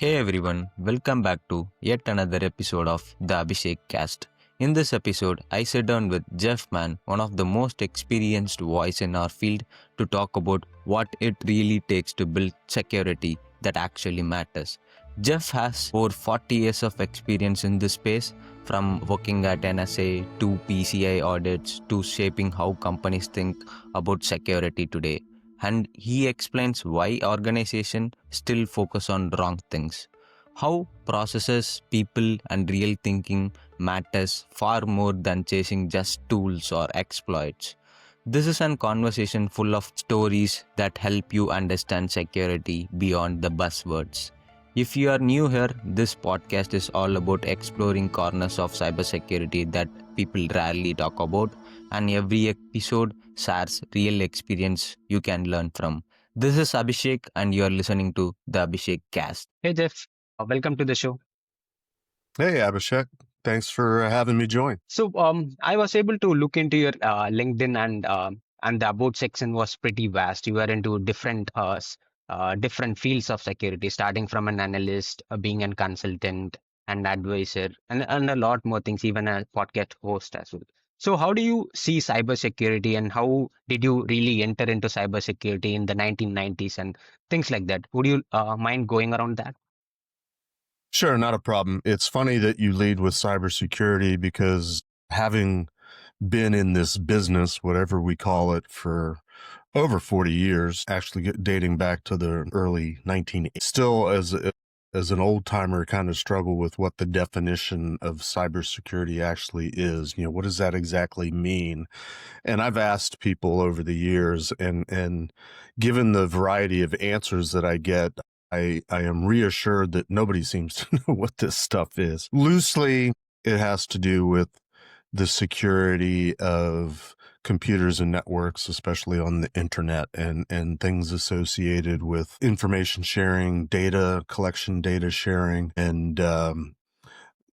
Hey everyone, welcome back to yet another episode of the Abhishek Cast. In this episode, I sit down with Jeff Mann, one of the most experienced voice in our field, to talk about what it really takes to build security that actually matters. Jeff has over 40 years of experience in this space, from working at NSA to PCI audits to shaping how companies think about security today, and he explains why organizations still focus on wrong things, how processes, people, and real thinking matters far more than chasing just tools or exploits. This is a conversation full of stories that help you understand security beyond the buzzwords. If you are new here, this podcast is all about exploring corners of cybersecurity that people rarely talk about, and every episode shares real experience you can learn from. This is Abhishek, and you are listening to the Abhishek Cast. Hey Jeff, welcome to the show. Hey, Abhishek. Thanks for having me join. I was able to look into your LinkedIn and the about section was pretty vast. You were into different fields of security, starting from an analyst, being a consultant, an advisor, and a lot more things, even a podcast host as well. So, how do you see cybersecurity, and how did you really enter into cybersecurity in the 1990s and things like that? Would you mind going around that? Sure, not a problem. It's funny that you lead with cybersecurity because having been in this business, whatever we call it, for over 40 years, actually dating back to the early 1980s, still as an old timer kind of struggle with what the definition of cybersecurity actually is. You know, what does that exactly mean? And I've asked people over the years, and given the variety of answers that I get, I am reassured that nobody seems to know what this stuff is. Loosely, it has to do with the security of computers and networks, especially on the internet, and things associated with information sharing, data collection, data sharing. And,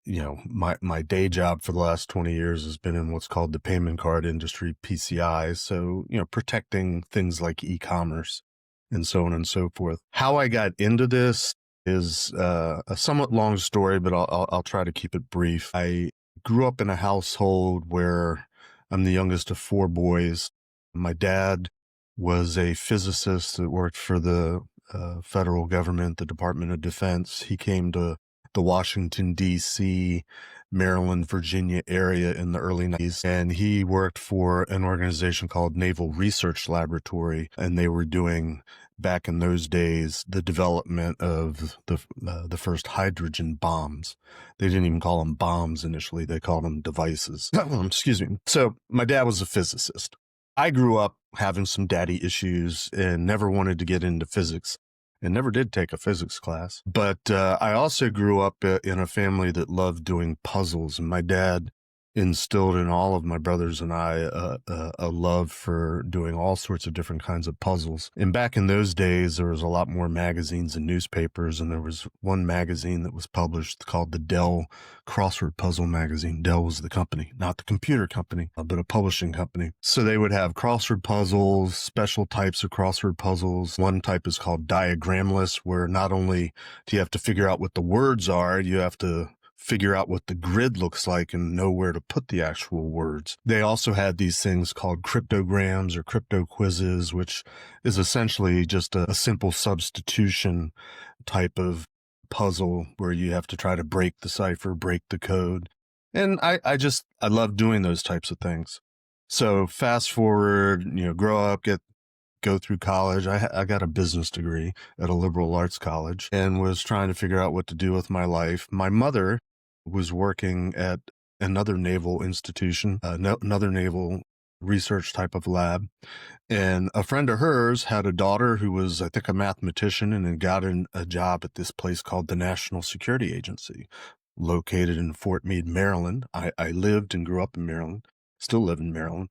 my day job for the last 20 years has been in what's called the payment card industry, PCI. So, protecting things like e-commerce and so on and so forth. How I got into this is a somewhat long story, but I'll try to keep it brief. I grew up in a household where I'm the youngest of four boys. My dad was a physicist that worked for the federal government, the Department of Defense. He came to the Washington, D.C., Maryland, Virginia area in the early 90s. And he worked for an organization called Naval Research Laboratory. And they were doing, back in those days, the development of the first hydrogen bombs. They didn't even call them bombs initially. They called them devices. Excuse me. So my dad was a physicist. I grew up having some daddy issues and never wanted to get into physics, and never did take a physics class. But I also grew up in a family that loved doing puzzles. And my dad instilled in all of my brothers and I a love for doing all sorts of different kinds of puzzles. And back in those days, there was a lot more magazines and newspapers. And there was one magazine that was published called the Dell Crossword Puzzle Magazine. Dell was the company, not the computer company, but a publishing company. So they would have crossword puzzles, special types of crossword puzzles. One type is called diagramless, where not only do you have to figure out what the words are, you have to figure out what the grid looks like and know where to put the actual words. They also had these things called cryptograms or crypto quizzes, which is essentially just a simple substitution type of puzzle where you have to try to break the cipher, break the code. And I love doing those types of things. So fast forward, grow up, go through college. I got a business degree at a liberal arts college and was trying to figure out what to do with my life. My mother was working at another naval institution, another naval research type of lab. And a friend of hers had a daughter who was, I think, a mathematician, and had gotten a job at this place called the National Security Agency, located in Fort Meade, Maryland. I lived and grew up in Maryland, still live in Maryland.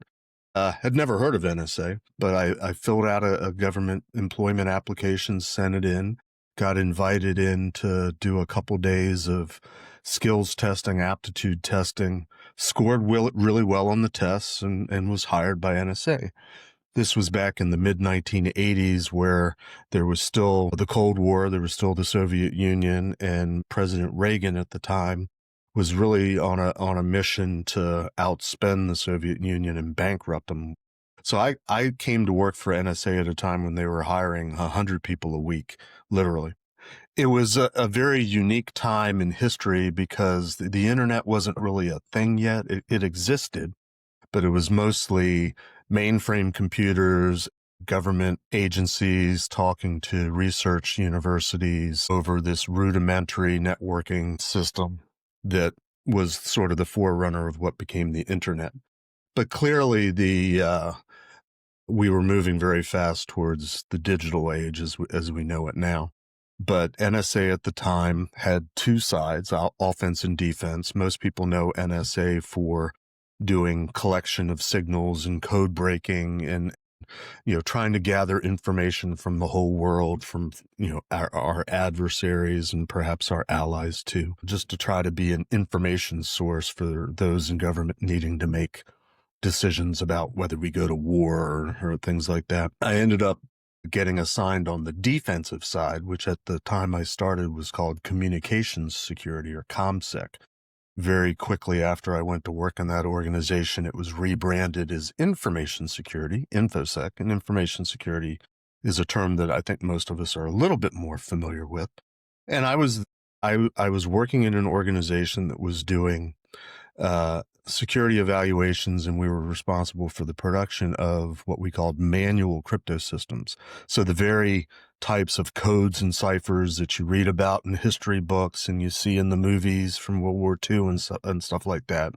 Had never heard of NSA, but I filled out a government employment application, sent it in, got invited in to do a couple days of skills testing, aptitude testing, scored really well on the tests, and was hired by NSA. This was back in the mid-1980s, where there was still the Cold War, there was still the Soviet Union, and President Reagan at the time was really on a mission to outspend the Soviet Union and bankrupt them. So I came to work for NSA at a time when they were hiring 100 people a week, literally. It was a very unique time in history because the internet wasn't really a thing yet. It existed, but it was mostly mainframe computers, government agencies talking to research universities over this rudimentary networking system that was sort of the forerunner of what became the internet. But clearly we were moving very fast towards the digital age as we know it now. But NSA at the time had two sides, offense and defense. Most people know NSA for doing collection of signals and code breaking and, trying to gather information from the whole world, from, our adversaries and perhaps our allies too, just to try to be an information source for those in government needing to make decisions about whether we go to war or things like that. I ended up getting assigned on the defensive side, which at the time I started was called communications security, or ComSec. Very quickly after I went to work in that organization, it was rebranded as information security, InfoSec, and information security is a term that I think most of us are a little bit more familiar with. And I was working in an organization that was doing security evaluations, and we were responsible for the production of what we called manual crypto systems. So the very types of codes and ciphers that you read about in history books and you see in the movies from World War II and stuff like that,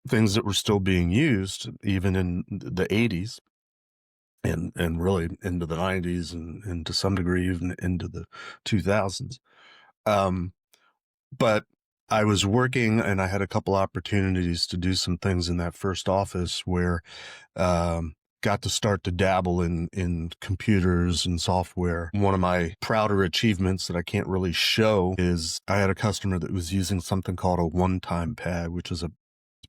things that were still being used even in the 80s and really into the 90s and to some degree even into the 2000s. But I was working and I had a couple opportunities to do some things in that first office where got to start to dabble in computers and software. One of my prouder achievements that I can't really show is I had a customer that was using something called a one-time pad, which is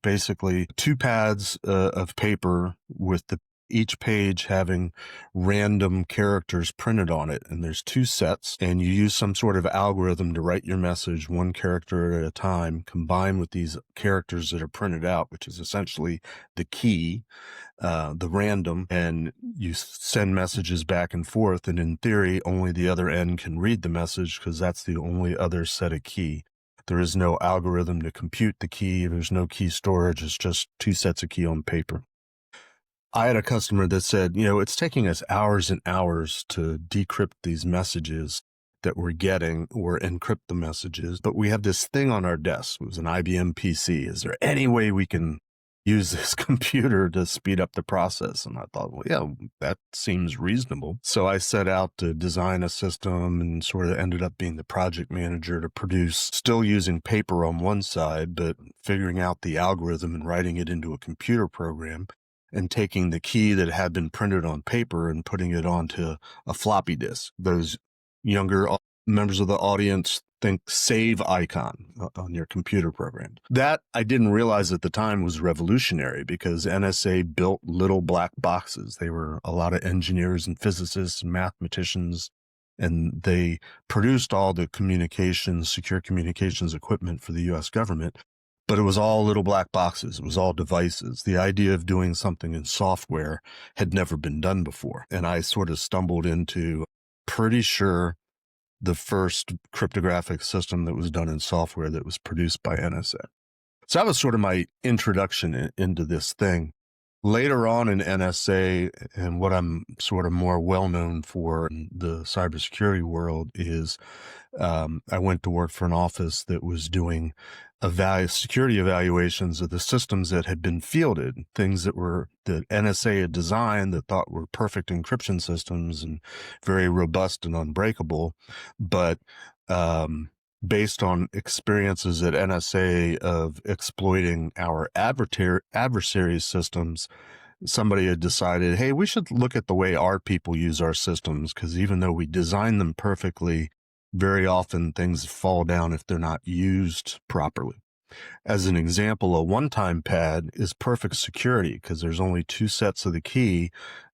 basically two pads of paper with each page having random characters printed on it. And there's two sets, and you use some sort of algorithm to write your message one character at a time, combined with these characters that are printed out, which is essentially the key, the random, and you send messages back and forth. And in theory, only the other end can read the message because that's the only other set of key. There is no algorithm to compute the key. There's no key storage. It's just two sets of key on paper. I had a customer that said, it's taking us hours and hours to decrypt these messages that we're getting or encrypt the messages, but we have this thing on our desk. It was an IBM PC. Is there any way we can use this computer to speed up the process? And I thought, well, yeah, that seems reasonable. So I set out to design a system and sort of ended up being the project manager to produce, still using paper on one side, but figuring out the algorithm and writing it into a computer program, and taking the key that had been printed on paper and putting it onto a floppy disk. Those younger members of the audience think save icon on your computer program. That I didn't realize at the time was revolutionary because NSA built little black boxes. They were a lot of engineers and physicists and mathematicians, and they produced all the secure communications equipment for the US government. But it was all little black boxes. It was all devices. The idea of doing something in software had never been done before. And I sort of stumbled into, pretty sure, the first cryptographic system that was done in software that was produced by NSA. So that was sort of my introduction into this thing. Later on in NSA, and what I'm sort of more well-known for in the cybersecurity world is I went to work for an office that was doing security evaluations of the systems that had been fielded, things that NSA had designed that thought were perfect encryption systems and very robust and unbreakable. But based on experiences at NSA of exploiting our adversaries' systems, somebody had decided, hey, we should look at the way our people use our systems, because even though we design them perfectly, very often things fall down if they're not used properly. As an example, a one-time pad is perfect security because there's only 2 sets of the key,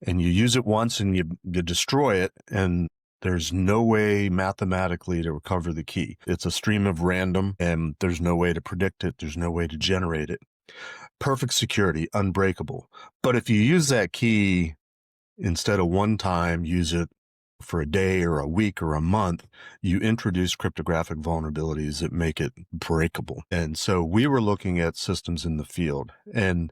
and you use it once and you destroy it, and there's no way mathematically to recover the key. It's a stream of random, and there's no way to predict it. There's no way to generate it. Perfect security, unbreakable. But if you use that key instead of one time, use it for a day or a week or a month, you introduce cryptographic vulnerabilities that make it breakable. And so we were looking at systems in the field, and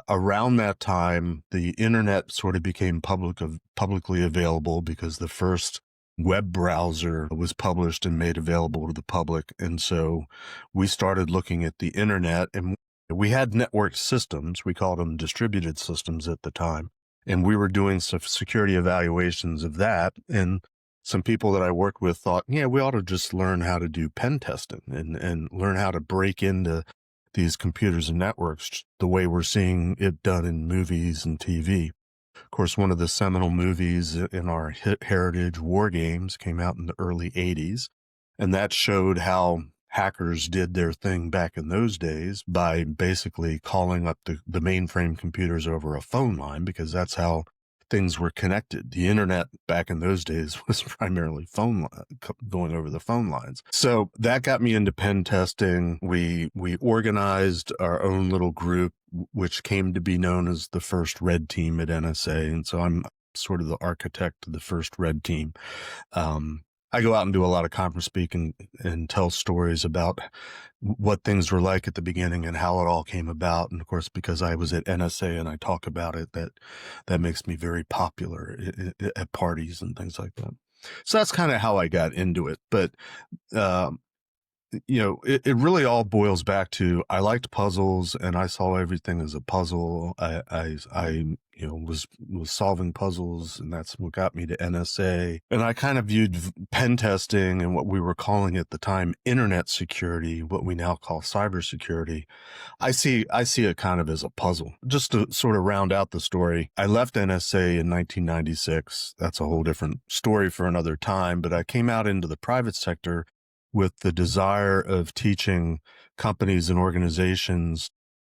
around that time, the internet sort of became publicly available because the first web browser was published and made available to the public. And so we started looking at the internet, and we had networked systems. We called them distributed systems at the time. And we were doing some security evaluations of that. And some people that I worked with thought, yeah, we ought to just learn how to do pen testing and learn how to break into these computers and networks the way we're seeing it done in movies and TV. Of course, one of the seminal movies in our heritage, War Games, came out in the early 80s. And that showed how hackers did their thing back in those days by basically calling up the mainframe computers over a phone line, because that's how things were connected. The internet back in those days was primarily going over the phone lines. So that got me into pen testing. We organized our own little group, which came to be known as the first Red Team at NSA. And so I'm sort of the architect of the first Red Team. I go out and do a lot of conference speaking and tell stories about what things were like at the beginning and how it all came about. And of course, because I was at NSA and I talk about it, that makes me very popular at parties and things like that. So that's kind of how I got into it. But, it really all boils back to, I liked puzzles and I saw everything as a puzzle. I was solving puzzles, and that's what got me to NSA. And I kind of viewed pen testing and what we were calling at the time internet security, what we now call cybersecurity. I see it kind of as a puzzle. Just to sort of round out the story, I left NSA in 1996. That's a whole different story for another time, but I came out into the private sector with the desire of teaching companies and organizations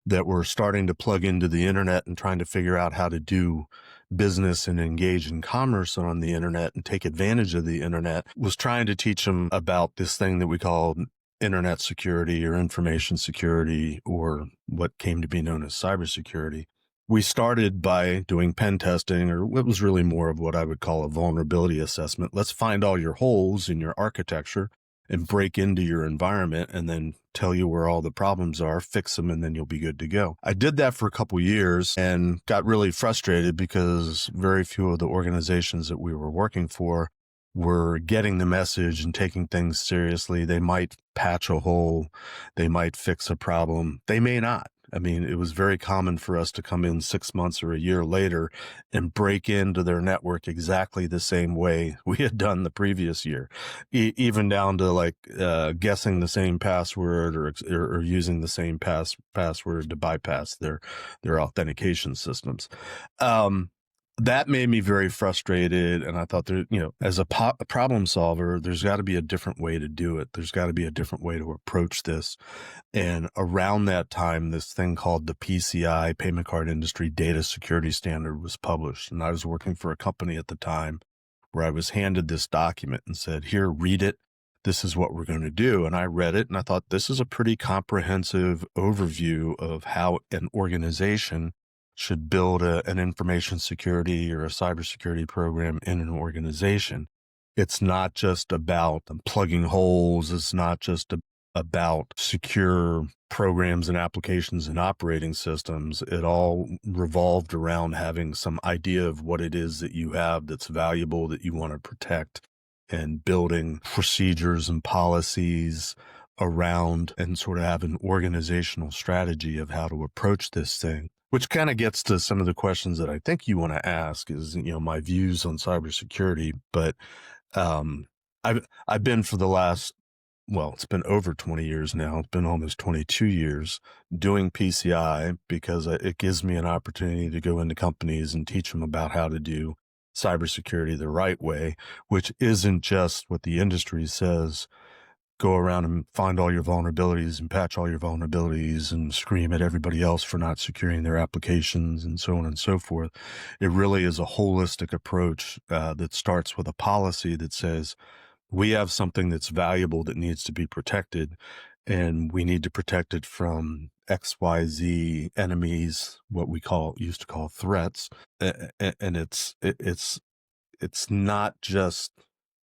that were starting to plug into the internet and trying to figure out how to do business and engage in commerce on the internet and take advantage of the internet, was trying to teach them about this thing that we call internet security or information security, or what came to be known as cybersecurity. We started by doing pen testing, or what was really more of what I would call a vulnerability assessment. Let's find all your holes in your architecture and break into your environment, and then tell you where all the problems are, fix them, and then you'll be good to go. I did that for a couple years and got really frustrated because very few of the organizations that we were working for were getting the message and taking things seriously. They might patch a hole, they might fix a problem, they may not. I mean, it was very common for us to come in 6 months or a year later and break into their network exactly the same way we had done the previous year, even down to guessing the same password or using the same password to bypass their authentication systems. That made me very frustrated, and I thought, as a problem solver, there's got to be a different way to do it. There's got to be a different way to approach this. And around that time, this thing called the PCI, Payment Card Industry Data Security Standard, was published. And I was working for a company at the time where I was handed this document and said, here, read it. This is what we're going to do. And I read it, and I thought, this is a pretty comprehensive overview of how an organization should build an information security or a cybersecurity program in an organization. It's not just about plugging holes. It's not just about secure programs and applications and operating systems. It all revolved around having some idea of what it is that you have that's valuable, that you want to protect, and building procedures and policies around, and sort of have an organizational strategy of how to approach this thing. Which kind of gets to some of the questions that I think you want to ask is, my views on cybersecurity. But I've been for the last, it's been over 20 years now. It's been almost 22 years doing PCI, because it gives me an opportunity to go into companies and teach them about how to do cybersecurity the right way, which isn't just what the industry says go around and find all your vulnerabilities and patch all your vulnerabilities and scream at everybody else for not securing their applications and so on and so forth. It really is a holistic approach that starts with a policy that says, we have something that's valuable that needs to be protected, and we need to protect it from XYZ enemies, what we used to call threats. And it's not just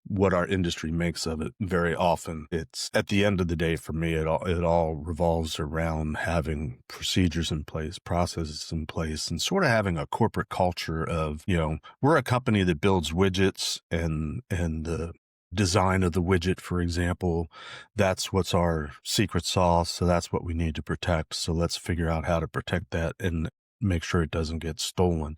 what our industry makes of it very often. It's, at the end of the day, for me, it all revolves around having procedures in place, processes in place, and sort of having a corporate culture of, we're a company that builds widgets, and the design of the widget, for example, that's what's our secret sauce. So that's what we need to protect. So let's figure out how to protect that and make sure it doesn't get stolen.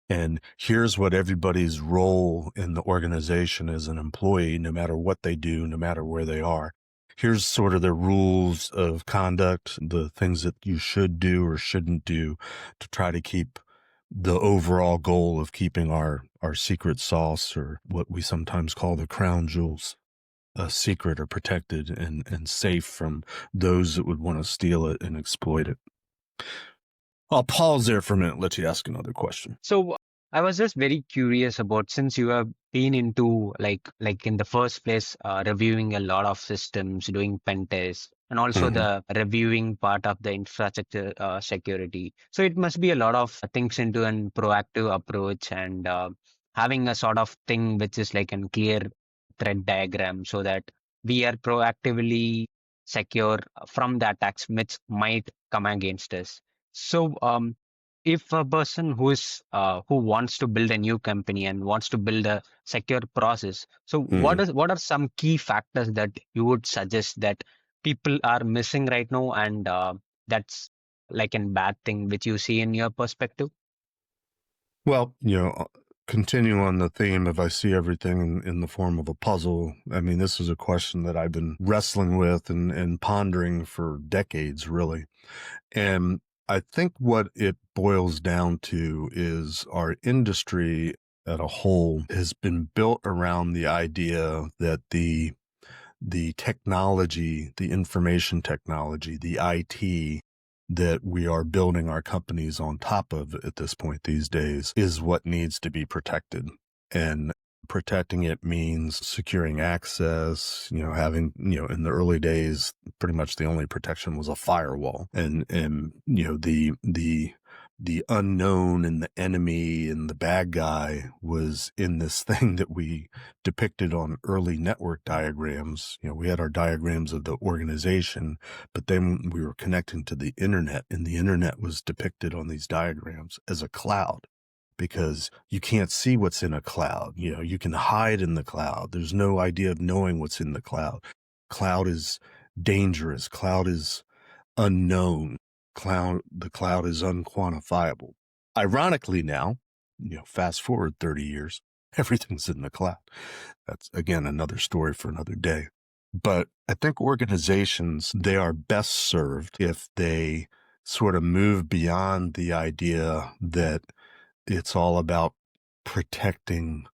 And here's what everybody's role in the organization as an employee, no matter what they do, no matter where they are. Here's sort of the rules of conduct, the things that you should do or shouldn't do to try to keep the overall goal of keeping our secret sauce, or what we sometimes call the crown jewels, secret or protected and safe from those that would want to steal it and exploit it. I'll pause there for a minute, let you ask another question. So I was just very curious about, since you have been into like in the first place, reviewing a lot of systems, doing pen tests, and also the reviewing part of the infrastructure security. So it must be a lot of things into an proactive approach, and having a sort of thing which is like a clear thread diagram, so that we are proactively secure from the attacks which might come against us. So if a person who wants to build a new company and wants to build a secure process, so what are some key factors that you would suggest that people are missing right now, and that's like a bad thing which you see in your perspective? Well, continue on the theme of I see everything in the form of a puzzle. I mean, this is a question that I've been wrestling with and pondering for decades, really. And I think what it boils down to is our industry as a whole has been built around the idea that the technology, the information technology, the IT that we are building our companies on top of at this point these days is what needs to be protected. And protecting it means securing access, having, in the early days, pretty much the only protection was a firewall, and the unknown and the enemy and the bad guy was in this thing that we depicted on early network diagrams. We had our diagrams of the organization, but then we were connecting to the internet, and the internet was depicted on these diagrams as a cloud, because you can't see what's in a cloud. You can hide in the cloud. There's no idea of knowing what's in the cloud. Cloud is dangerous. Cloud is unknown. The cloud is unquantifiable. Ironically now, fast forward 30 years, everything's in the cloud. That's, again, another story for another day. But I think organizations, they are best served if they sort of move beyond the idea that it's all about protecting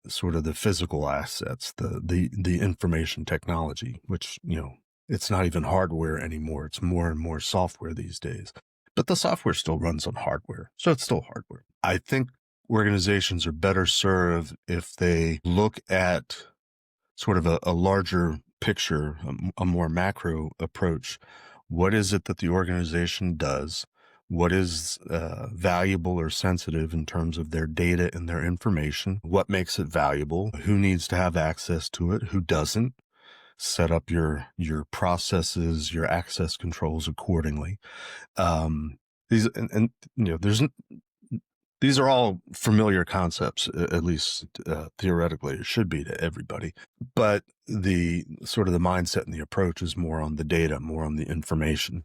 sort of the physical assets, the information technology, which, it's not even hardware anymore. It's more and more software these days. But the software still runs on hardware, so it's still hardware. I think organizations are better served if they look at sort of a larger picture, a more macro approach. What is it that the organization does? What is valuable or sensitive in terms of their data and their information? What makes it valuable? Who needs to have access to it? Who doesn't? Set up your processes, your access controls accordingly. These these are all familiar concepts, at least theoretically. It should be to everybody. But the sort of the mindset and the approach is more on the data, more on the information.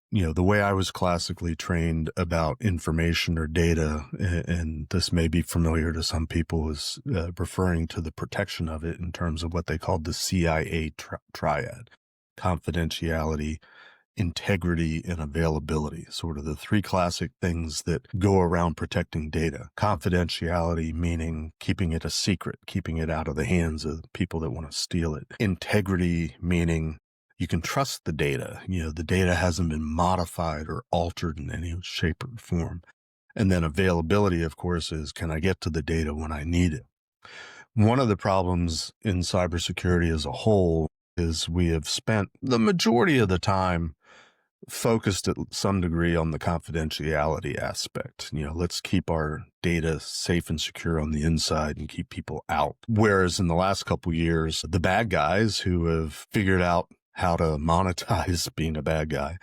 The way I was classically trained about information or data, and this may be familiar to some people, is referring to the protection of it in terms of what they called the CIA triad: confidentiality, integrity, and availability, sort of the three classic things that go around protecting data. Confidentiality, meaning keeping it a secret, keeping it out of the hands of people that want to steal it. Integrity, meaning you can trust the data. The data hasn't been modified or altered in any shape or form. And then availability, of course, is can I get to the data when I need it? One of the problems in cybersecurity as a whole is we have spent the majority of the time focused at some degree on the confidentiality aspect. Let's keep our data safe and secure on the inside and keep people out. Whereas in the last couple of years, the bad guys who have figured out how to monetize being a bad guy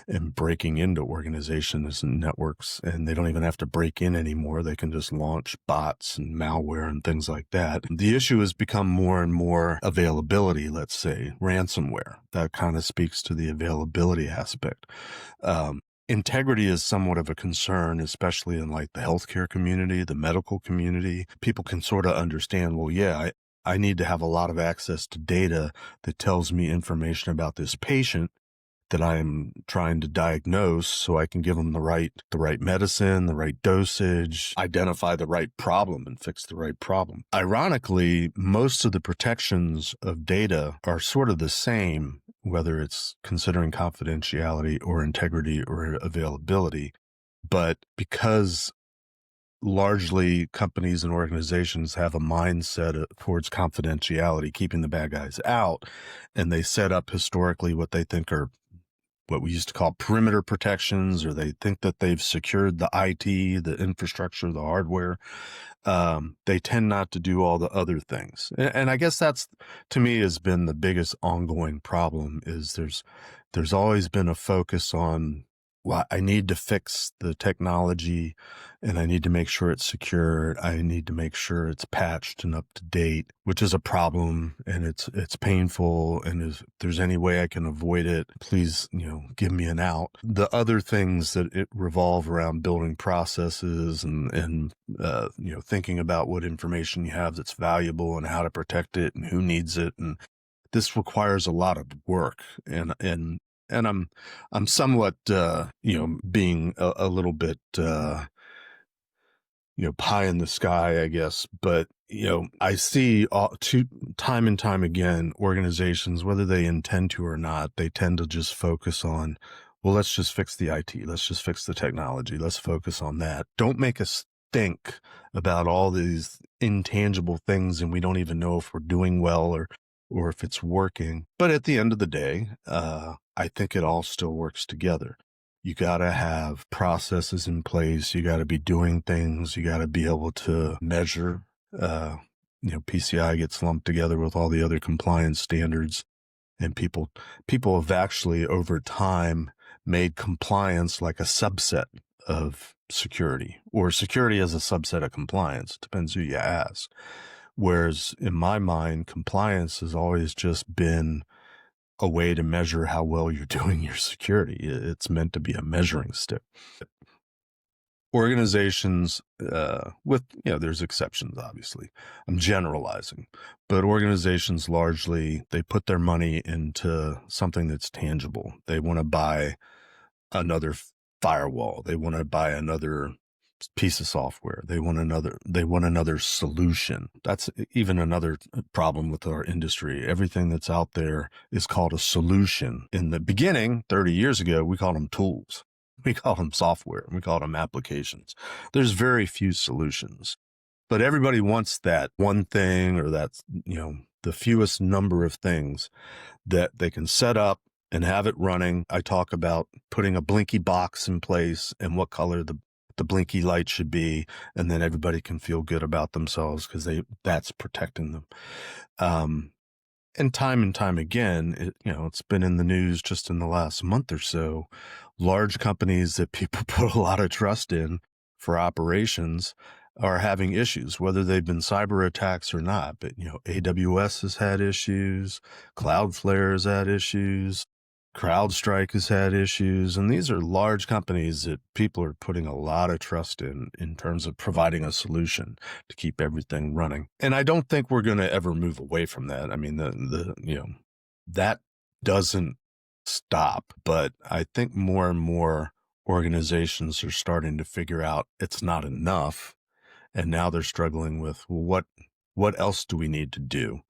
and breaking into organizations and networks, and they don't even have to break in anymore. They can just launch bots and malware and things like that. The issue has become more and more availability, let's say ransomware. That kind of speaks to the availability aspect. Integrity is somewhat of a concern, especially in like the healthcare community, the medical community. People can sort of understand, well, yeah, I need to have a lot of access to data that tells me information about this patient that I'm trying to diagnose so I can give them the right medicine, the right dosage, identify the right problem and fix the right problem. Ironically, most of the protections of data are sort of the same, whether it's considering confidentiality or integrity or availability. But because largely companies and organizations have a mindset towards confidentiality, keeping the bad guys out, and they set up historically what they think are what we used to call perimeter protections, or they think that they've secured the IT, the infrastructure, the hardware. They tend not to do all the other things. And I guess that's, to me, has been the biggest ongoing problem is there's always been a focus on, well, I need to fix the technology and I need to make sure it's secure. I need to make sure it's patched and up to date, which is a problem, and it's painful. And if there's any way I can avoid it, please, give me an out. The other things that it revolve around building processes and thinking about what information you have that's valuable and how to protect it and who needs it. And this requires a lot of work, and I'm somewhat, being a little bit, pie in the sky, I guess. But, I see time and time again, organizations, whether they intend to or not, they tend to just focus on, well, let's just fix the IT. Let's just fix the technology. Let's focus on that. Don't make us think about all these intangible things, and we don't even know if we're doing well or if it's working. But at the end of the day, I think it all still works together. You got to have processes in place. You got to be doing things. You got to be able to measure. PCI gets lumped together with all the other compliance standards, and people have actually over time made compliance like a subset of security, or security as a subset of compliance. Depends who you ask. Whereas in my mind, compliance has always just been a way to measure how well you're doing your security. It's meant to be a measuring stick. Organizations, there's exceptions, obviously. I'm generalizing, but organizations largely, they put their money into something that's tangible. They want to buy another firewall. They want to buy another piece of software. They want another solution. That's even another problem with our industry. Everything that's out there is called a solution. In the beginning, 30 years ago, we called them tools. We called them software. We called them applications. There's very few solutions, but everybody wants that one thing, or that, the fewest number of things that they can set up and have it running. I talk about putting a blinky box in place and what color the blinky light should be, and then everybody can feel good about themselves because that's protecting them. And time again, it's been in the news just in the last month or so. Large companies that people put a lot of trust in for operations are having issues, whether they've been cyber attacks or not. But, AWS has had issues, Cloudflare has had issues, CrowdStrike has had issues, and these are large companies that people are putting a lot of trust in terms of providing a solution to keep everything running. And I don't think we're going to ever move away from that. I mean, that doesn't stop. But I think more and more organizations are starting to figure out it's not enough. And now they're struggling with, well, what else do we need to do?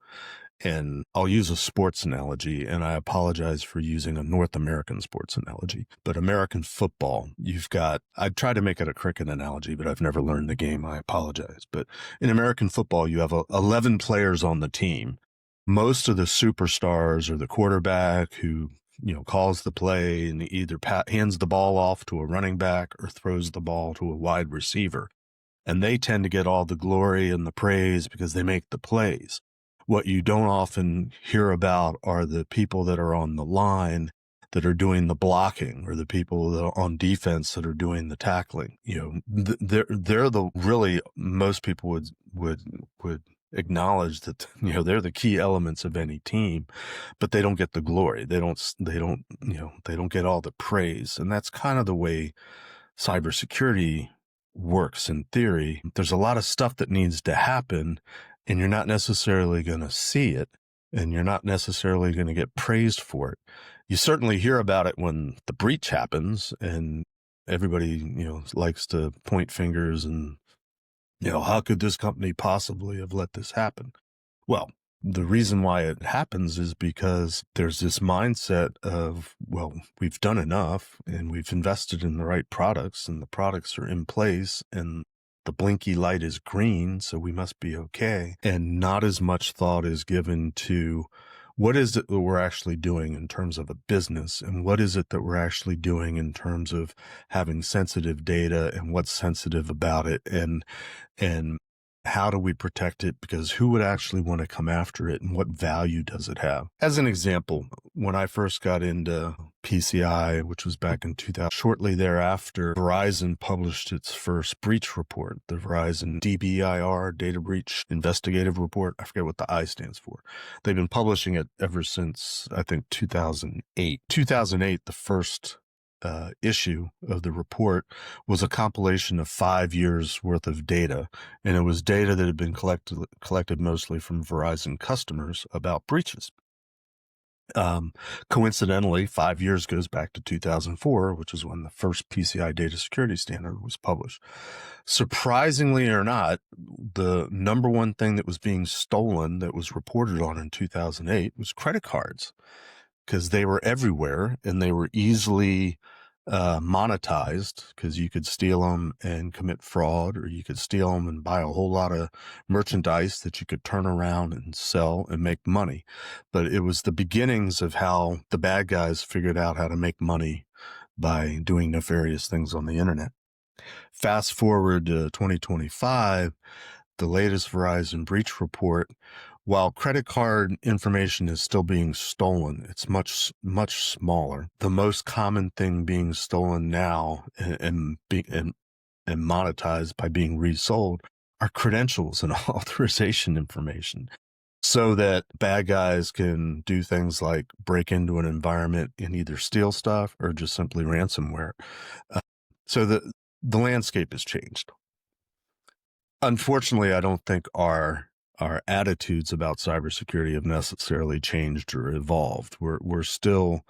And I'll use a sports analogy, and I apologize for using a North American sports analogy, but American football, I'd try to make it a cricket analogy, but I've never learned the game. I apologize. But in American football, you have 11 players on the team. Most of the superstars are the quarterback who, calls the play and either hands the ball off to a running back or throws the ball to a wide receiver. And they tend to get all the glory and the praise because they make the plays. What you don't often hear about are the people that are on the line that are doing the blocking, or the people that are on defense that are doing the tackling. They're the really, most people would acknowledge that, they're the key elements of any team, but they don't get the glory. They don't get all the praise. And that's kind of the way cybersecurity works in theory. There's a lot of stuff that needs to happen, and you're not necessarily going to see it, and you're not necessarily going to get praised for it. You certainly hear about it when the breach happens, and everybody, likes to point fingers and, how could this company possibly have let this happen? Well, the reason why it happens is because there's this mindset of, well, we've done enough and we've invested in the right products, and the products are in place, and the blinky light is green, so we must be okay. And not as much thought is given to what is it that we're actually doing in terms of a business, and what is it that we're actually doing in terms of having sensitive data, and what's sensitive about it, and how do we protect it? Because who would actually want to come after it, and what value does it have? As an example, when I first got into PCI, which was back in 2000, shortly thereafter, Verizon published its first breach report, the Verizon DBIR, Data Breach Investigative Report. I forget what the I stands for. They've been publishing it ever since, I think, 2008. 2008, the first issue of the report was a compilation of 5 years worth of data, and it was data that had been collected mostly from Verizon customers about breaches. Coincidentally, 5 years goes back to 2004, which is when the first PCI data security standard was published. Surprisingly or not, the number one thing that was being stolen that was reported on in 2008 was credit cards, because they were everywhere and they were easily monetized, because you could steal them and commit fraud, or you could steal them and buy a whole lot of merchandise that you could turn around and sell and make money. But it was the beginnings of how the bad guys figured out how to make money by doing nefarious things on the internet. Fast forward to 2025, the latest Verizon breach report, while credit card information is still being stolen, it's much, much smaller. The most common thing being stolen now and monetized by being resold are credentials and authorization information, so that bad guys can do things like break into an environment and either steal stuff or just simply ransomware. So the landscape has changed. Unfortunately, I don't think our attitudes about cybersecurity have necessarily changed or evolved. We're still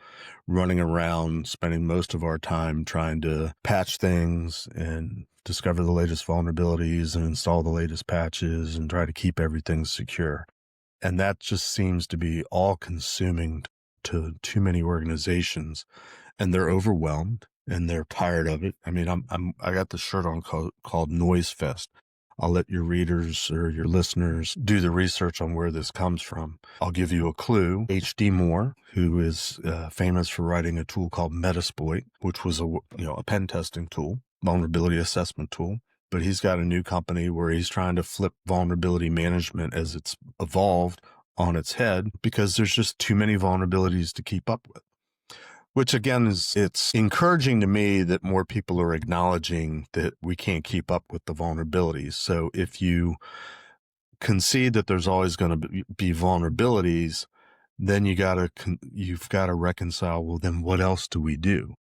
running around, spending most of our time trying to patch things and discover the latest vulnerabilities and install the latest patches and try to keep everything secure. And that just seems to be all consuming to too many organizations, and they're overwhelmed and they're tired of it. I mean, I got the shirt on called Noise Fest. I'll let your readers or your listeners do the research on where this comes from. I'll give you a clue. H.D. Moore, who is famous for writing a tool called Metasploit, which was a pen testing tool, vulnerability assessment tool. But he's got a new company where he's trying to flip vulnerability management as it's evolved on its head, because there's just too many vulnerabilities to keep up with. Which again it's encouraging to me that more people are acknowledging that we can't keep up with the vulnerabilities. So if you concede that there's always going to be vulnerabilities, then you've got to reconcile, well, then what else do we do?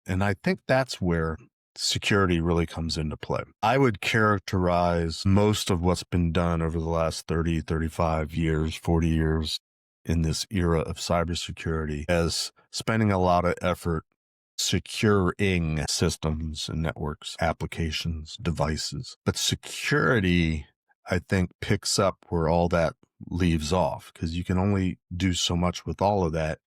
And I think that's where security really comes into play. I would characterize most of what's been done over the last 30, 35 years, 40 years in this era of cybersecurity as spending a lot of effort securing systems and networks, applications, devices. But security, I think, picks up where all that leaves off, because you can only do so much with all of that.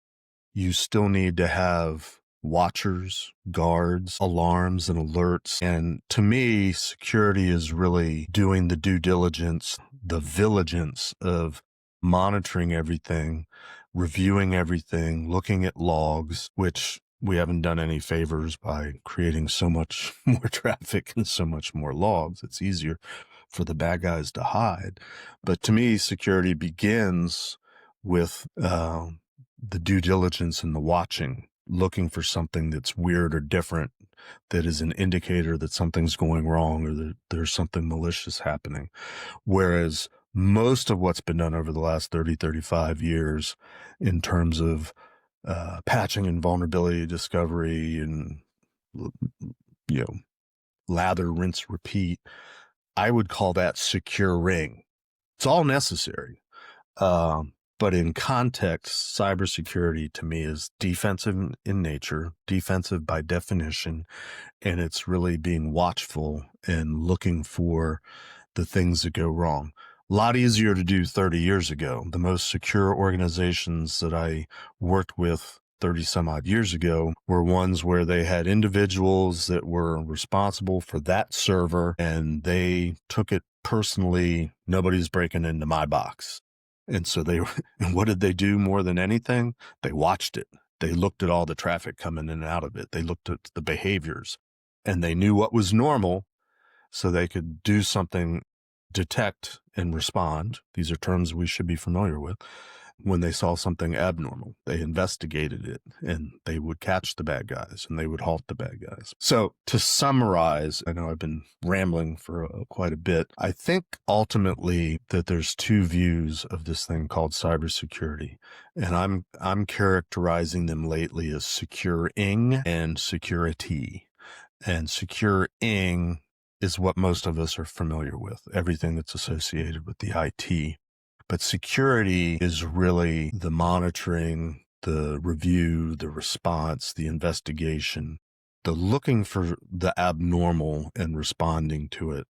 You still need to have watchers, guards, alarms, and alerts. And to me, security is really doing the due diligence, the vigilance of monitoring everything, reviewing everything, looking at logs, which we haven't done any favors by creating so much more traffic and so much more logs. It's easier for the bad guys to hide. But to me, security begins with the due diligence and the watching, looking for something that's weird or different, that is an indicator that something's going wrong or that there's something malicious happening. Whereas most of what's been done over the last 30, 35 years in terms of patching and vulnerability discovery and, lather, rinse, repeat, I would call that securing. It's all necessary. But in context, cybersecurity to me is defensive in nature, defensive by definition, and it's really being watchful and looking for the things that go wrong. A lot easier to do 30 years ago. The most secure organizations that I worked with 30 some odd years ago were ones where they had individuals that were responsible for that server, and they took it personally. Nobody's breaking into my box. And so and what did they do more than anything? They watched it. They looked at all the traffic coming in and out of it. They looked at the behaviors, and they knew what was normal so they could do something, detect and respond. These are terms we should be familiar with. When they saw something abnormal, they investigated it, and they would catch the bad guys and they would halt the bad guys. So to summarize, I know I've been rambling for quite a bit. I think ultimately that there's two views of this thing called cybersecurity, and I'm characterizing them lately as securing and security. And securing is what most of us are familiar with, everything that's associated with the IT. But security is really the monitoring, the review, the response, the investigation, the looking for the abnormal and responding to it.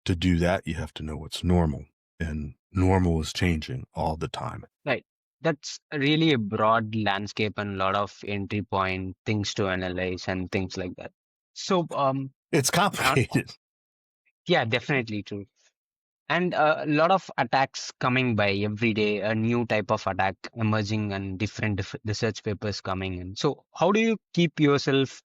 To do that, you have to know what's normal, and normal is changing all the time. Right. That's really a broad landscape and a lot of entry point things to analyze and things like that. So, It's complicated. yeah, definitely true. And a lot of attacks coming by every day, a new type of attack emerging and different research papers coming in. So how do you keep yourself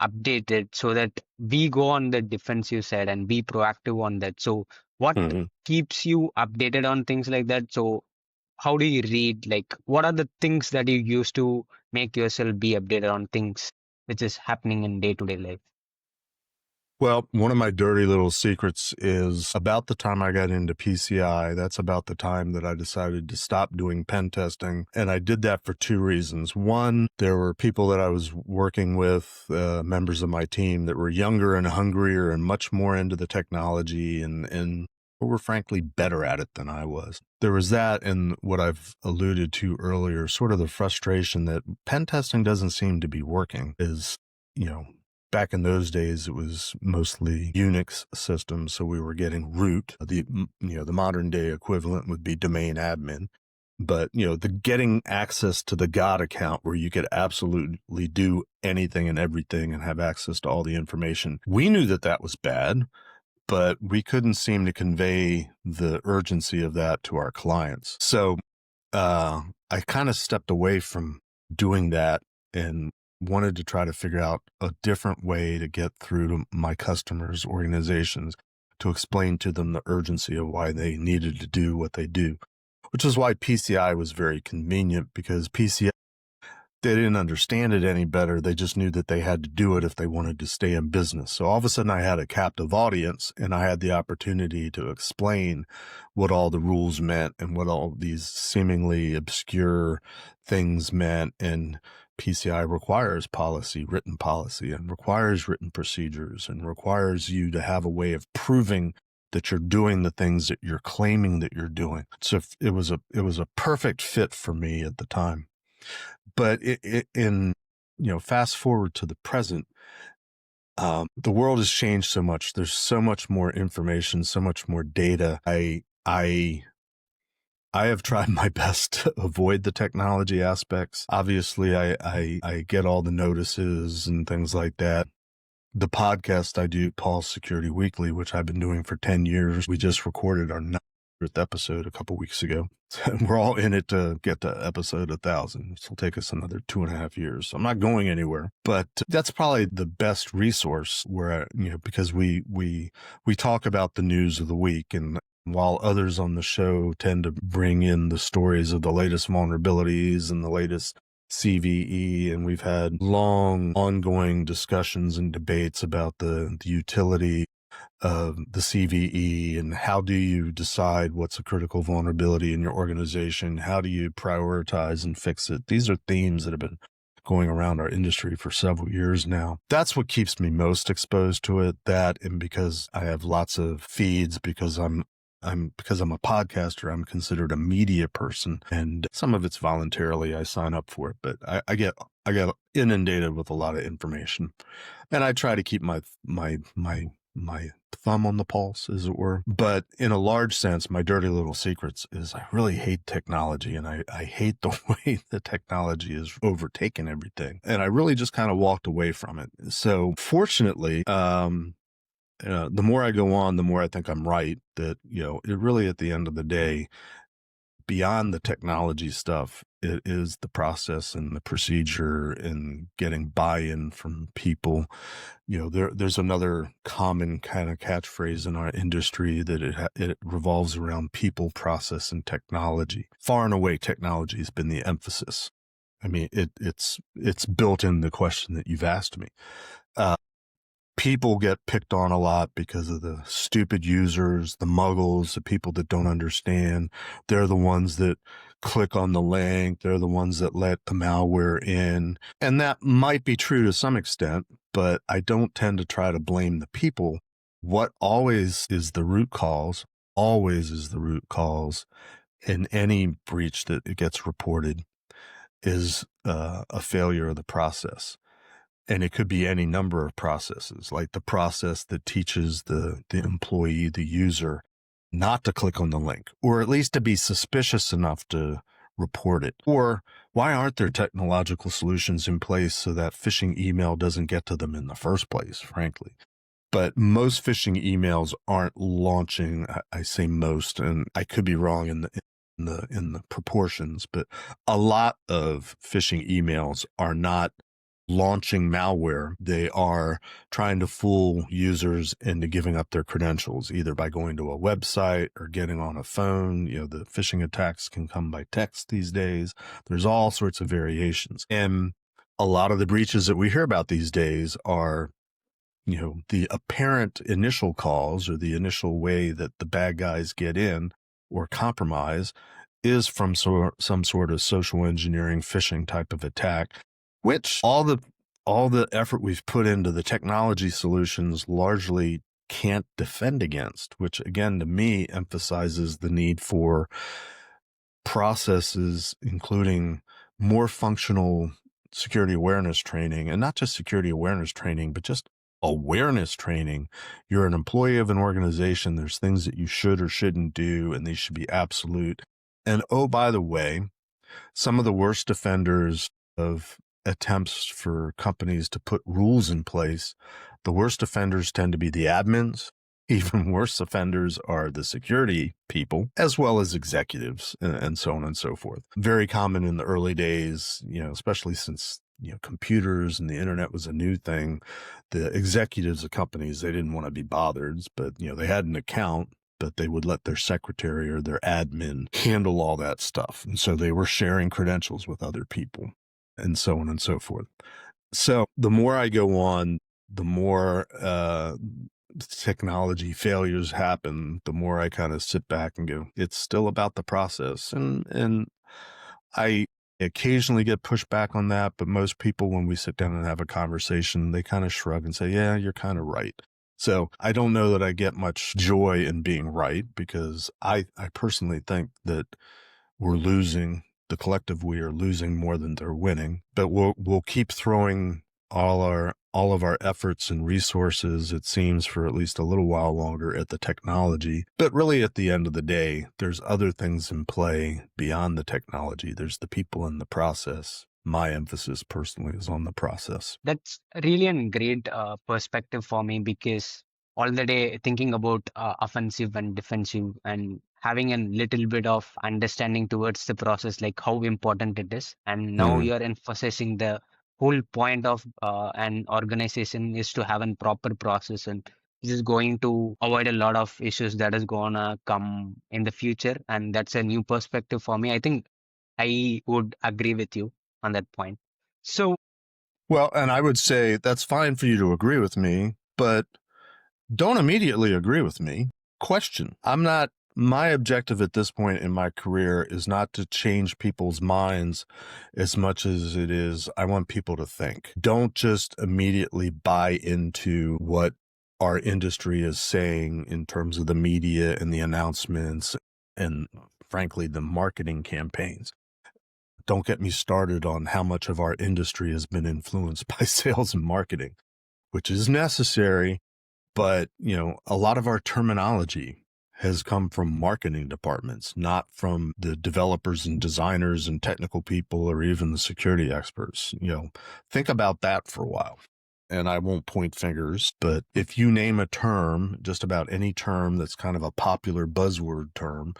updated so that we go on the defensive side and be proactive on that? So what keeps you updated on things like that? So how do you read, like, what are the things that you use to make yourself be updated on things which is happening in day-to-day life? Well, one of my dirty little secrets is about the time I got into PCI, that's about the time that I decided to stop doing pen testing. And I did that for two reasons. One, there were people that I was working with, members of my team that were younger and hungrier and much more into the technology and were frankly better at it than I was. There was that, and what I've alluded to earlier, sort of the frustration that pen testing doesn't seem to be working is, back in those days, it was mostly Unix systems, so we were getting root. The modern day equivalent would be domain admin. But, the getting access to the God account where you could absolutely do anything and everything and have access to all the information. We knew that was bad, but we couldn't seem to convey the urgency of that to our clients. So I kind of stepped away from doing that and wanted to try to figure out a different way to get through to my customers' organizations to explain to them the urgency of why they needed to do what they do, which is why PCI was very convenient, because PCI, they didn't understand it any better. They just knew that they had to do it if they wanted to stay in business. So all of a sudden I had a captive audience, and I had the opportunity to explain what all the rules meant and what all these seemingly obscure things meant. And PCI requires written policy, and requires written procedures, and requires you to have a way of proving that you're doing the things that you're claiming that you're doing. So it was a perfect fit for me at the time. But fast forward to the present, the world has changed so much. There's so much more information, so much more data. I have tried my best to avoid the technology aspects. Obviously, I get all the notices and things like that. The podcast I do, Paul's Security Weekly, which I've been doing for 10 years. We just recorded our 900th episode a couple weeks ago. We're all in it to get to episode 1,000. This will take us another 2.5 years. I'm not going anywhere, but that's probably the best resource where, because we talk about the news of the week, and while others on the show tend to bring in the stories of the latest vulnerabilities and the latest CVE, and we've had long ongoing discussions and debates about the utility of the CVE and how do you decide what's a critical vulnerability in your organization? How do you prioritize and fix it? These are themes that have been going around our industry for several years now. That's what keeps me most exposed to it. That, and because I have lots of feeds, because I'm a podcaster, I'm considered a media person, and some of it's voluntarily. I sign up for it, but I get inundated with a lot of information, and I try to keep my thumb on the pulse, as it were. But in a large sense, my dirty little secrets is I really hate technology, and I hate the way the technology has overtaken everything, and I really just kind of walked away from it. So fortunately, the more I go on, the more I think I'm right, that, it really, at the end of the day, beyond the technology stuff, it is the process and the procedure and getting buy-in from people. There's another common kind of catchphrase in our industry that it revolves around people, process, and technology. Far and away, technology has been the emphasis. I mean, it's built in the question that you've asked me. People get picked on a lot because of the stupid users, the muggles, the people that don't understand. They're the ones that click on the link. They're the ones that let the malware in. And that might be true to some extent, but I don't tend to try to blame the people. What always is the root cause in any breach that it gets reported is a failure of the process. And it could be any number of processes, like the process that teaches the employee, the user, not to click on the link, or at least to be suspicious enough to report it. Or why aren't there technological solutions in place so that phishing email doesn't get to them in the first place, frankly? But most phishing emails aren't launching. I say most, and I could be wrong in the proportions, but a lot of phishing emails are not launching malware. They are trying to fool users into giving up their credentials, either by going to a website or getting on a phone. The phishing attacks can come by text these days. There's all sorts of variations. And a lot of the breaches that we hear about these days are, the apparent initial cause or the initial way that the bad guys get in or compromise is from some sort of social engineering phishing type of attack, which all the effort we've put into the technology solutions largely can't defend against, which again, to me, emphasizes the need for processes, including more functional security awareness training, and not just security awareness training, but just awareness training. You're an employee of an organization. There's things that you should or shouldn't do, and these should be absolute. And oh, by the way, some of the worst offenders of attempts for companies to put rules in place, the worst offenders tend to be the admins. Even worse offenders are the security people, as well as executives, and so on and so forth. Very common in the early days, especially since computers and the internet was a new thing. The executives of companies, they didn't want to be bothered, but they had an account, but they would let their secretary or their admin handle all that stuff. And so they were sharing credentials with other people, and so on and so forth. So the more I go on, the more technology failures happen, the more I kind of sit back and go, it's still about the process. And I occasionally get pushed back on that, but most people, when we sit down and have a conversation, they kind of shrug and say, yeah, you're kind of right. So I don't know that I get much joy in being right, because I personally think that we're losing, the collective we are losing more than they're winning. But we'll keep throwing all of our efforts and resources, it seems, for at least a little while longer at the technology. But really, at the end of the day, there's other things in play beyond the technology. There's the people in the process. My emphasis personally is on the process. That's really a great perspective for me, because all the day thinking about offensive and defensive and having a little bit of understanding towards the process, like how important it is. And now Mhm. you're emphasizing the whole point of an organization is to have a proper process, and this is going to avoid a lot of issues that is gonna come in the future. And that's a new perspective for me. I think I would agree with you on that point. So Well, and I would say that's fine for you to agree with me, but don't immediately agree with me. Question. My objective at this point in my career is not to change people's minds as much as it is, I want people to think. Don't just immediately buy into what our industry is saying in terms of the media and the announcements and, frankly, the marketing campaigns. Don't get me started on how much of our industry has been influenced by sales and marketing, which is necessary. But, a lot of our terminology has come from marketing departments, not from the developers and designers and technical people or even the security experts. Think about that for a while. And I won't point fingers, but if you name a term, just about any term that's kind of a popular buzzword term,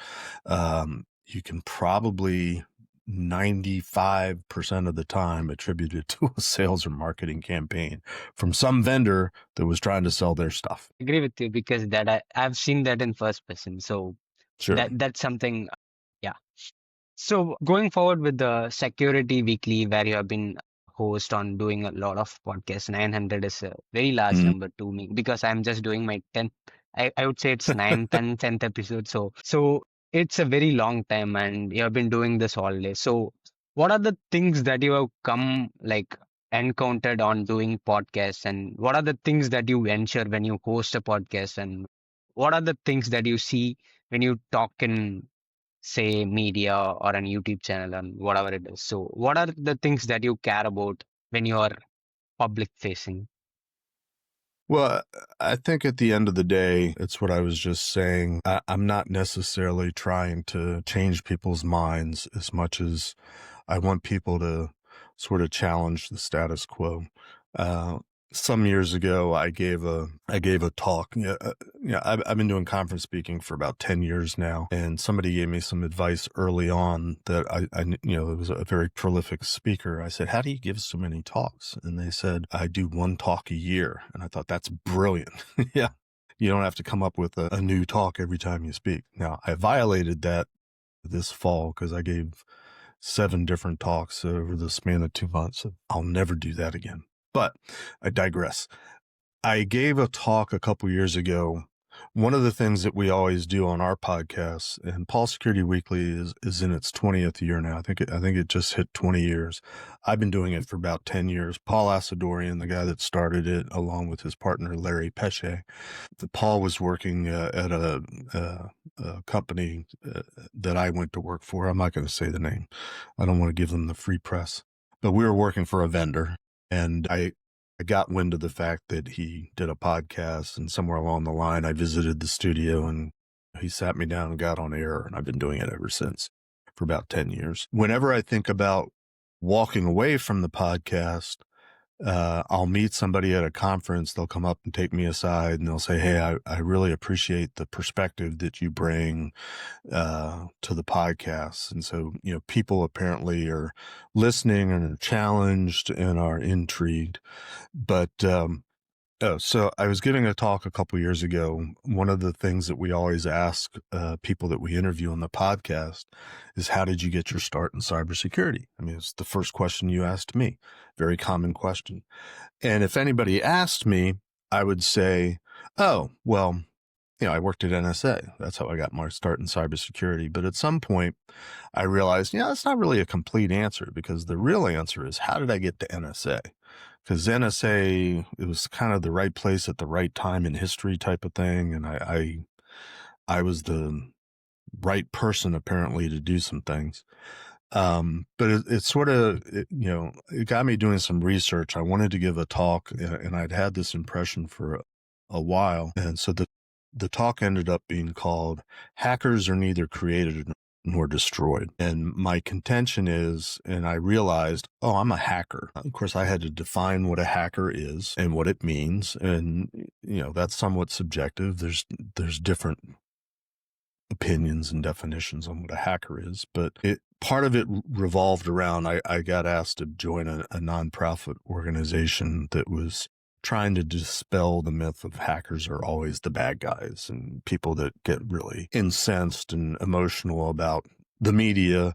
you can probably 95% of the time attribute it to a sales or marketing campaign from some vendor that was trying to sell their stuff. agree with you, because I've seen that in first person. So Sure. that's something, yeah. So going forward with the Security Weekly, where you have been host on doing a lot of podcasts, 900 is a very large Mhm. number to me, because I'm just doing my 10th. I would say it's 9th and 10th episode. So it's a very long time, and you have been doing this all day. So what are the things that you have come like encountered on doing podcasts, and what are the things that you ensure when you host a podcast, and what are the things that you see when you talk in, say, media or an YouTube channel and whatever it is? So what are the things that you care about when you are public facing? Well, I think at the end of the day, it's what I was just saying. I'm not necessarily trying to change people's minds as much as I want people to sort of challenge the status quo. Uh, some years ago, I gave a talk. I've been doing conference speaking for about 10 years now, and somebody gave me some advice early on that it was a very prolific speaker. I said, "How do you give so many talks?" And they said, "I do one talk a year." And I thought, that's brilliant. Yeah. You don't have to come up with a new talk every time you speak. Now, I violated that this fall because I gave 7 different talks over the span of 2 months. I'll never do that again. But I digress. I gave a talk a couple years ago. One of the things that we always do on our podcast, and Paul Security Weekly is in its 20th year now. I think it just hit 20 years. I've been doing it for about 10 years. Paul Asadorian, the guy that started it, along with his partner Larry Pesce. Paul was working at a company that I went to work for. I'm not going to say the name. I don't want to give them the free press. But we were working for a vendor, and I got wind of the fact that he did a podcast, and somewhere along the line, I visited the studio and he sat me down and got on air, and I've been doing it ever since for about 10 years. Whenever I think about walking away from the podcast, I'll meet somebody at a conference. They'll come up and take me aside and they'll say, "Hey, I really appreciate the perspective that you bring to the podcast." And so, people apparently are listening and are challenged and are intrigued. But so I was giving a talk a couple years ago. One of the things that we always ask people that we interview on the podcast is, "How did you get your start in cybersecurity?" I mean, it's the first question you asked me. Very common question. And if anybody asked me, I would say, "Oh, well, I worked at NSA. That's how I got my start in cybersecurity. But at some point, I realized, that's not really a complete answer, because the real answer is, how did I get to NSA? Because NSA, it was kind of the right place at the right time in history type of thing. And I was the right person apparently to do some things. But it sort of, it got me doing some research. I wanted to give a talk, and I'd had this impression for a while. And so the talk ended up being called "Hackers Are Neither Created Nor Destroyed." And my contention is, and I realized, I'm a hacker. Of course, I had to define what a hacker is and what it means. And, that's somewhat subjective. There's different opinions and definitions on what a hacker is, but part of it revolved around, I got asked to join a nonprofit organization that was trying to dispel the myth of hackers are always the bad guys, and people that get really incensed and emotional about the media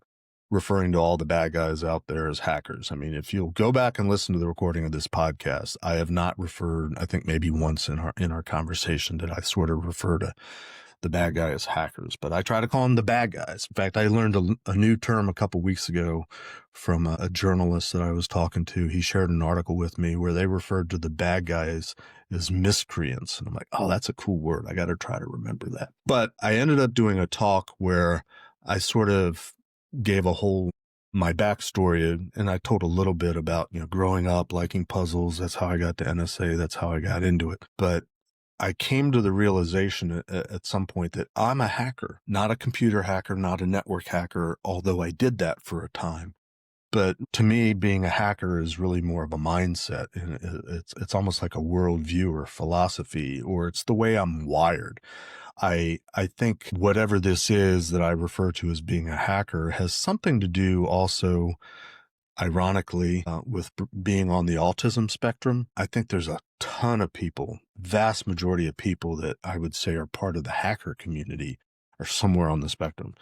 referring to all the bad guys out there as hackers. I mean, if you'll go back and listen to the recording of this podcast, I have not referred, I think maybe once in our conversation did I sort of refer to the bad guy as hackers, but I try to call them the bad guys. In fact, I learned a new term a couple weeks ago from a journalist that I was talking to. He shared an article with me where they referred to the bad guys as miscreants. And I'm like, that's a cool word. I got to try to remember that. But I ended up doing a talk where I sort of gave my backstory, and I told a little bit about, growing up, liking puzzles. That's how I got to NSA. That's how I got into it. But I came to the realization at some point that I'm a hacker, not a computer hacker, not a network hacker, although I did that for a time. But to me, being a hacker is really more of a mindset. And it's almost like a worldview or philosophy, or it's the way I'm wired. I think whatever this is that I refer to as being a hacker has something to do also, ironically, with being on the autism spectrum. I think there's a ton of people, vast majority of people that I would say are part of the hacker community are somewhere on the spectrum.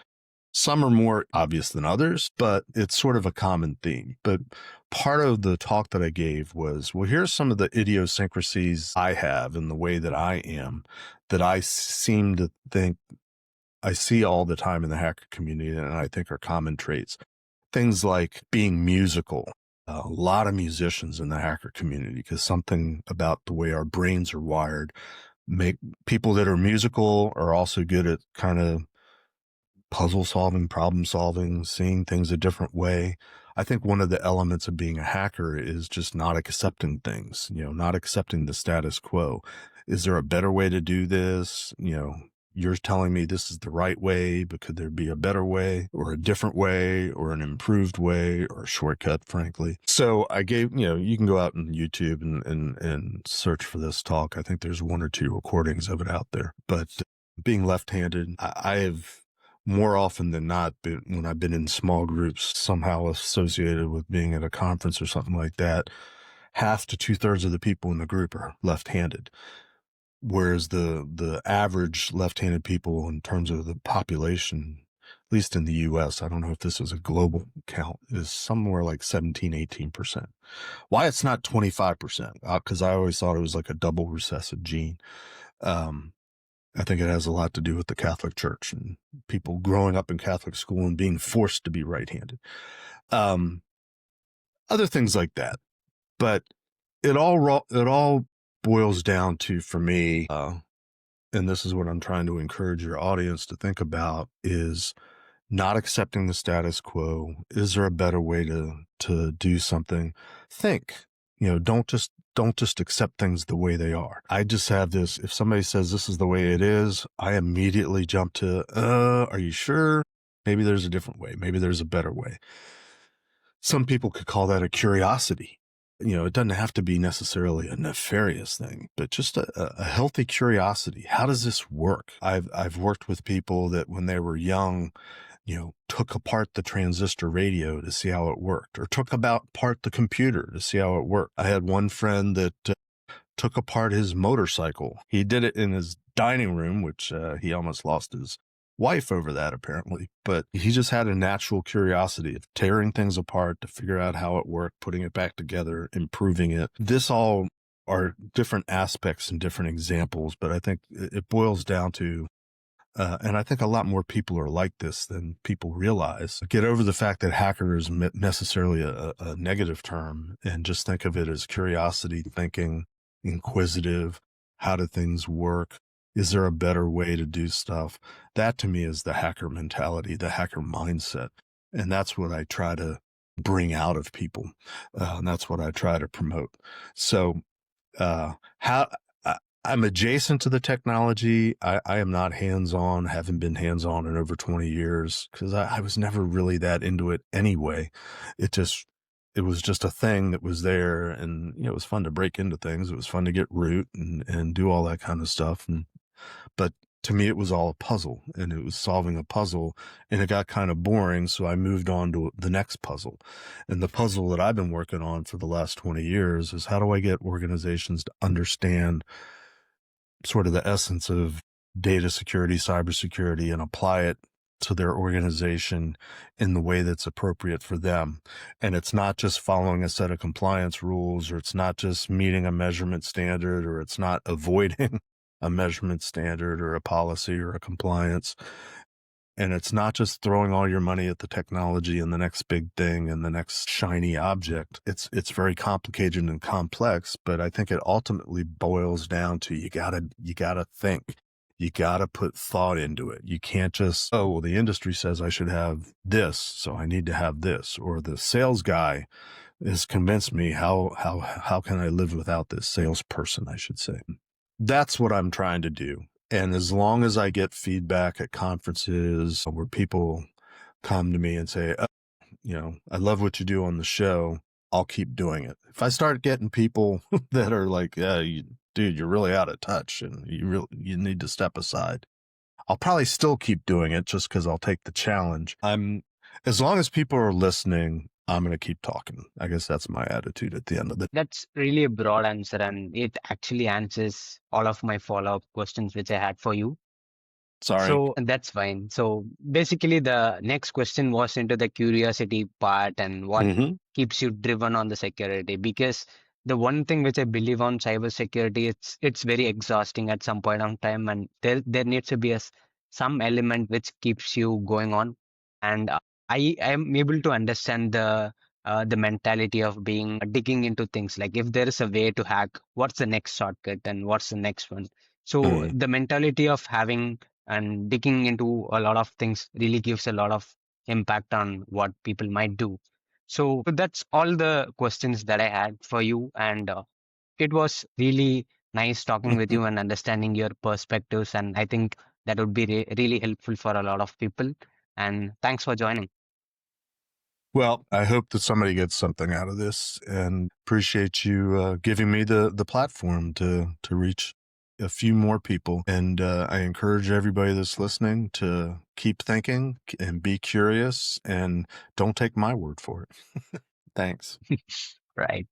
Some are more obvious than others, but it's sort of a common theme. But part of the talk that I gave was, here's some of the idiosyncrasies I have in the way that I am, that I seem to think I see all the time in the hacker community, and I think are common traits. Things like being musical. A lot of musicians in the hacker community, because something about the way our brains are wired make people that are musical are also good at kind of puzzle solving, problem solving, seeing things a different way. I think one of the elements of being a hacker is just not accepting things, not accepting the status quo. Is there a better way to do this? You're telling me this is the right way, but could there be a better way or a different way or an improved way or a shortcut, frankly? So I gave, you can go out on YouTube and search for this talk. I think there's one or two recordings of it out there. But being left-handed, I have more often than not, when I've been in small groups somehow associated with being at a conference or something like that, 1/2 to 2/3 of the people in the group are left-handed. Whereas the average left-handed people in terms of the population, at least in the US, I don't know if this is a global count, is somewhere like 17, 18%. Why it's not 25%? Because I always thought it was like a double recessive gene. I think it has a lot to do with the Catholic Church and people growing up in Catholic school and being forced to be right-handed. Other things like that. But it all boils down to, for me, and this is what I'm trying to encourage your audience to think about, is not accepting the status quo. Is there a better way to do something? Think, don't just accept things the way they are. I just have this, if somebody says this is the way it is, I immediately jump to, are you sure? Maybe there's a different way. Maybe there's a better way. Some people could call that a curiosity. It doesn't have to be necessarily a nefarious thing, but just a healthy curiosity. How does this work? I've worked with people that when they were young, took apart the transistor radio to see how it worked, or took apart the computer to see how it worked. I had one friend that took apart his motorcycle. He did it in his dining room, which he almost lost his wife over that, apparently. But he just had a natural curiosity of tearing things apart to figure out how it worked, putting it back together, improving it. This all are different aspects and different examples, but I think it boils down to, and I think a lot more people are like this than people realize. Get over the fact that hacker is necessarily a negative term and just think of it as curiosity, thinking, inquisitive. How do things work? Is there a better way to do stuff? That to me is the hacker mentality, the hacker mindset. And that's what I try to bring out of people. And that's what I try to promote. So, how I'm adjacent to the technology. I am not hands-on, haven't been hands-on in over 20 years because I was never really that into it anyway. It was just a thing that was there, and it was fun to break into things. It was fun to get root and do all that kind of stuff. But to me, it was all a puzzle, and it was solving a puzzle, and it got kind of boring. So I moved on to the next puzzle. And the puzzle that I've been working on for the last 20 years is how do I get organizations to understand sort of the essence of data security, cybersecurity, and apply it to their organization in the way that's appropriate for them. And it's not just following a set of compliance rules, or it's not just meeting a measurement standard, or it's not avoiding a measurement standard or a policy or a compliance. And it's not just throwing all your money at the technology and the next big thing and the next shiny object. It's very complicated and complex, but I think it ultimately boils down to you gotta think. You gotta put thought into it. You can't just, oh, well, the industry says I should have this, so I need to have this. Or the sales guy has convinced me, how can I live without this salesperson, I should say. That's what I'm trying to do. And as long as I get feedback at conferences where people come to me and say, oh, I love what you do on the show, I'll keep doing it. If I start getting people that are like, dude, you're really out of touch and you need to step aside, I'll probably still keep doing it just because I'll take the challenge. As long as people are listening, I'm going to keep talking. I guess that's my attitude at the end of the day. That's really a broad answer, and it actually answers all of my follow-up questions which I had for you. Sorry. So that's fine. So basically, the next question was into the curiosity part and what keeps you driven on the security. Because the one thing which I believe on cybersecurity, it's very exhausting at some point of time, and there needs to be some element which keeps you going on. And I am able to understand the mentality of being digging into things. Like if there is a way to hack, what's the next shortcut and what's the next one? So the mentality of having and digging into a lot of things really gives a lot of impact on what people might do. So that's all the questions that I had for you. And it was really nice talking with you and understanding your perspectives. And I think that would be really helpful for a lot of people. And thanks for joining. Well, I hope that somebody gets something out of this, and appreciate you giving me the platform to reach a few more people. And I encourage everybody that's listening to keep thinking and be curious, and don't take my word for it. Thanks. Right.